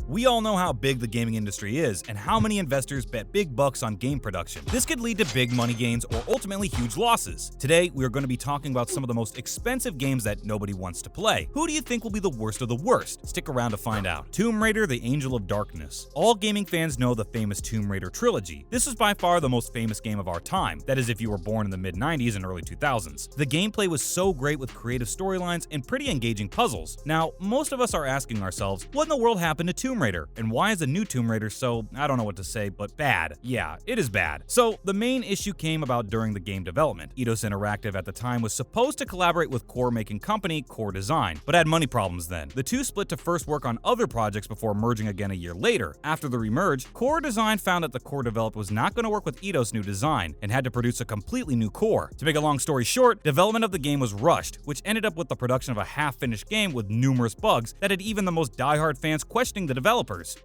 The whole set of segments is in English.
We all know how big the gaming industry is and how many investors bet big bucks on game production. This could lead to big money gains or ultimately huge losses. Today, we are going to be talking about some of the most expensive games that nobody wants to play. Who do you think will be the worst of the worst? Stick around to find out. Tomb Raider: The Angel of Darkness. All gaming fans know the famous Tomb Raider trilogy. This is by far the most famous game of our time. That is if you were born in the mid-90s and early 2000s. The gameplay was so great with creative storylines and pretty engaging puzzles. Now, most of us are asking ourselves, what in the world happened to Tomb Raider? And why is a new Tomb Raider so, I don't know what to say, but bad? Yeah, it is bad. So, the main issue came about during the game development. Eidos Interactive at the time was supposed to collaborate with core-making company Core Design, but had money problems then. The two split to first work on other projects before merging again a year later. After the remerge, Core Design found that the core developed was not going to work with Eidos' new design, and had to produce a completely new core. To make a long story short, development of the game was rushed, which ended up with the production of a half-finished game with numerous bugs that had even the most diehard fans questioning the developers.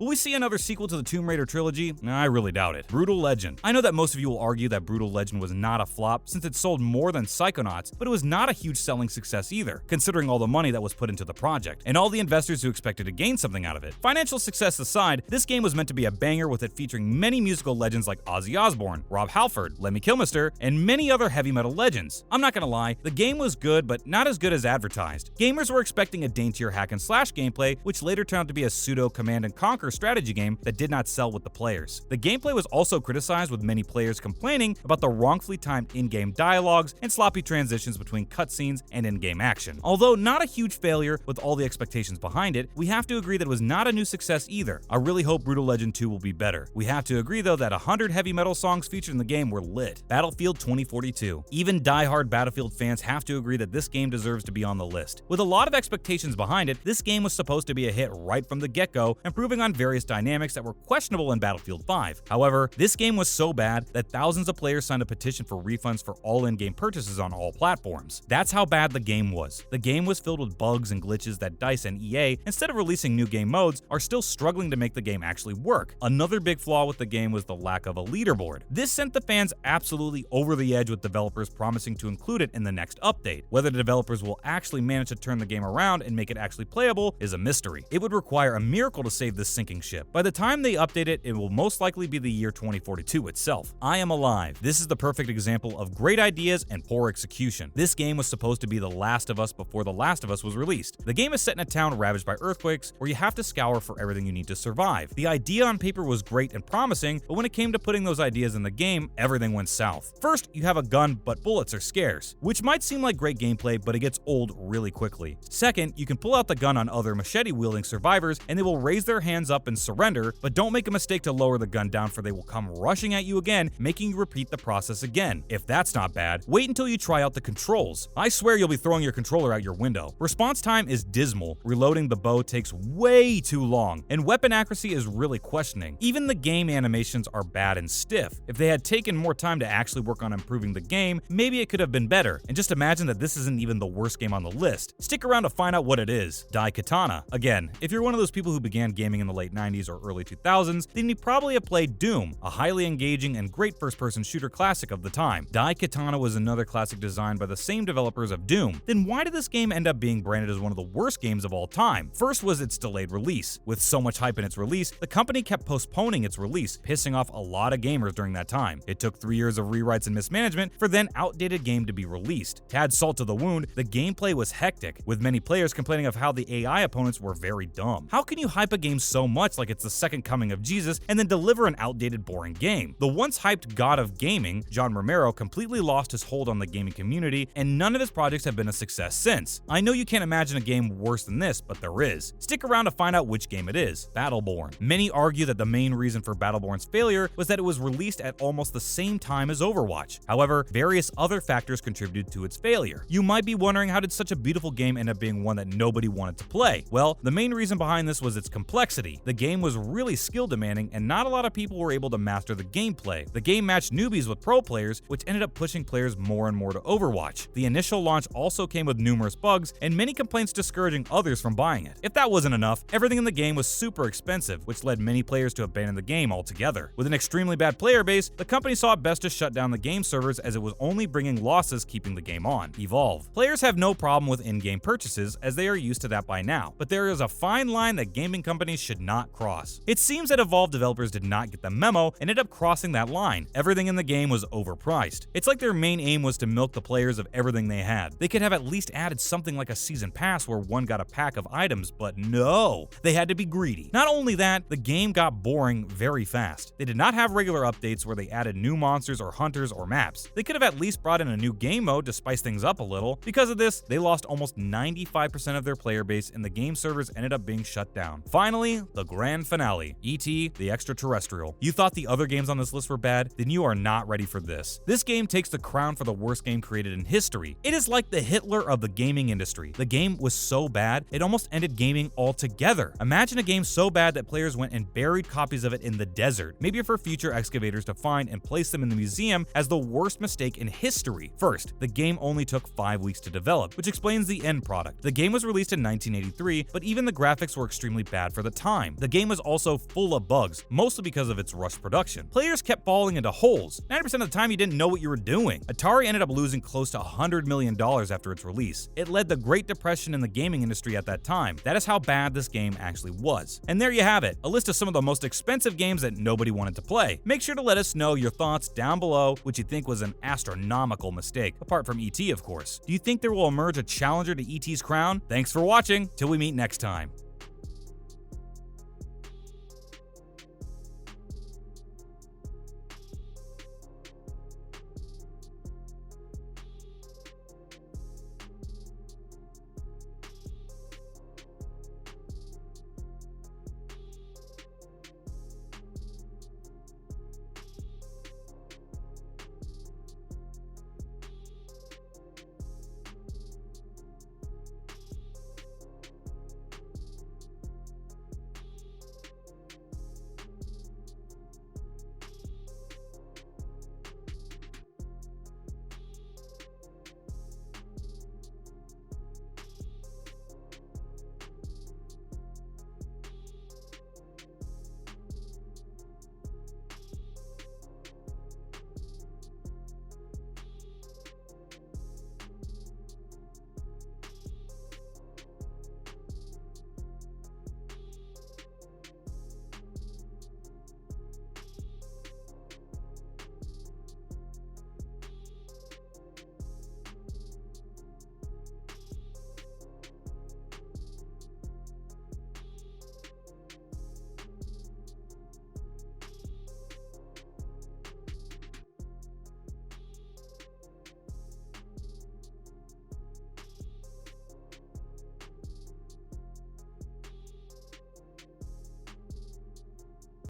Will we see another sequel to the Tomb Raider trilogy? I really doubt it. Brutal Legend. I know that most of you will argue that Brutal Legend was not a flop since it sold more than Psychonauts, but it was not a huge selling success either, considering all the money that was put into the project, and all the investors who expected to gain something out of it. Financial success aside, this game was meant to be a banger with it featuring many musical legends like Ozzy Osbourne, Rob Halford, Lemmy Kilmister, and many other heavy metal legends. I'm not gonna lie, the game was good, but not as good as advertised. Gamers were expecting a daintier hack and slash gameplay, which later turned out to be a pseudo command and conquer strategy game that did not sell with the players. The gameplay was also criticized, with many players complaining about the wrongfully timed in-game dialogues and sloppy transitions between cutscenes and in-game action. Although not a huge failure with all the expectations behind it, we have to agree that it was not a new success either. I really hope Brutal Legend 2 will be better. We have to agree though that 100 heavy metal songs featured in the game were lit. Battlefield 2042. Even die-hard Battlefield fans have to agree that this game deserves to be on the list. With a lot of expectations behind it, this game was supposed to be a hit right from the get-go, improving on various dynamics that were questionable in Battlefield 5. However, this game was so bad that thousands of players signed a petition for refunds for all in-game purchases on all platforms. That's how bad the game was. The game was filled with bugs and glitches that DICE and EA, instead of releasing new game modes, are still struggling to make the game actually work. Another big flaw with the game was the lack of a leaderboard. This sent the fans absolutely over the edge, with developers promising to include it in the next update. Whether the developers will actually manage to turn the game around and make it actually playable is a mystery. It would require a miracle to save this sinking ship. By the time they update it, it will most likely be the year 2042 itself. I Am Alive. This is the perfect example of great ideas and poor execution. This game was supposed to be The Last of Us before The Last of Us was released. The game is set in a town ravaged by earthquakes where you have to scour for everything you need to survive. The idea on paper was great and promising, but when it came to putting those ideas in the game, everything went south. First, you have a gun, but bullets are scarce, which might seem like great gameplay, but it gets old really quickly. Second, you can pull out the gun on other machete-wielding survivors, and they will raise their hands up and surrender, but don't make a mistake to lower the gun down, for they will come rushing at you again, making you repeat the process again. If that's not bad, wait until you try out the controls. I swear you'll be throwing your controller out your window. Response time is dismal, reloading the bow takes way too long, and weapon accuracy is really questioning. Even the game animations are bad and stiff. If they had taken more time to actually work on improving the game, maybe it could have been better. And just imagine that this isn't even the worst game on the list. Stick around to find out what it is. Daikatana. Again, if you're one of those people who began gaming in the late 90s or early 2000s, then you probably have played Doom, a highly engaging and great first-person shooter classic of the time. Daikatana was another classic designed by the same developers of Doom. Then why did this game end up being branded as one of the worst games of all time? First was its delayed release. With so much hype in its release, the company kept postponing its release, pissing off a lot of gamers during that time. It took 3 years of rewrites and mismanagement for then outdated game to be released. To add salt to the wound, the gameplay was hectic, with many players complaining of how the AI opponents were very dumb. How can you hype a game so much like it's the second coming of Jesus and then deliver an outdated, boring game? The once hyped god of gaming, John Romero, completely lost his hold on the gaming community, and none of his projects have been a success since. I know you can't imagine a game worse than this, but there is. Stick around to find out which game it is. Battleborn. Many argue that the main reason for Battleborn's failure was that it was released at almost the same time as Overwatch. However, various other factors contributed to its failure. You might be wondering, how did such a beautiful game end up being one that nobody wanted to play? Well, the main reason behind this was its complexity. The game was really skill demanding, and not a lot of people were able to master the gameplay. The game matched newbies with pro players, which ended up pushing players more and more to Overwatch. The initial launch also came with numerous bugs, and many complaints discouraging others from buying it. If that wasn't enough, everything in the game was super expensive, which led many players to abandon the game altogether. With an extremely bad player base, the company saw it best to shut down the game servers, as it was only bringing losses keeping the game on. Evolve. Players have no problem with in-game purchases, as they are used to that by now, but there is a fine line that gaming companies companies should not cross. It seems that Evolve developers did not get the memo and ended up crossing that line. Everything in the game was overpriced. It's like their main aim was to milk the players of everything they had. They could have at least added something like a season pass where one got a pack of items, but no, they had to be greedy. Not only that, the game got boring very fast. They did not have regular updates where they added new monsters or hunters or maps. They could have at least brought in a new game mode to spice things up a little. Because of this, they lost almost 95% of their player base and the game servers ended up being shut down. Finally, the grand finale, E.T. the Extraterrestrial. You thought the other games on this list were bad? Then you are not ready for this. This game takes the crown for the worst game created in history. It is like the Hitler of the gaming industry. The game was so bad, it almost ended gaming altogether. Imagine a game so bad that players went and buried copies of it in the desert, maybe for future excavators to find and place them in the museum as the worst mistake in history. First, the game only took 5 weeks to develop, which explains the end product. The game was released in 1983, but even the graphics were extremely bad for the time. The game was also full of bugs, mostly because of its rushed production. Players kept falling into holes. 90% of the time you didn't know what you were doing. Atari ended up losing close to $100 million after its release. It led the Great Depression in the gaming industry at that time. That is how bad this game actually was. And there you have it, a list of some of the most expensive games that nobody wanted to play. Make sure to let us know your thoughts down below, which you think was an astronomical mistake, apart from E.T. of course. Do you think there will emerge a challenger to E.T.'s crown? Thanks for watching, till we meet next time.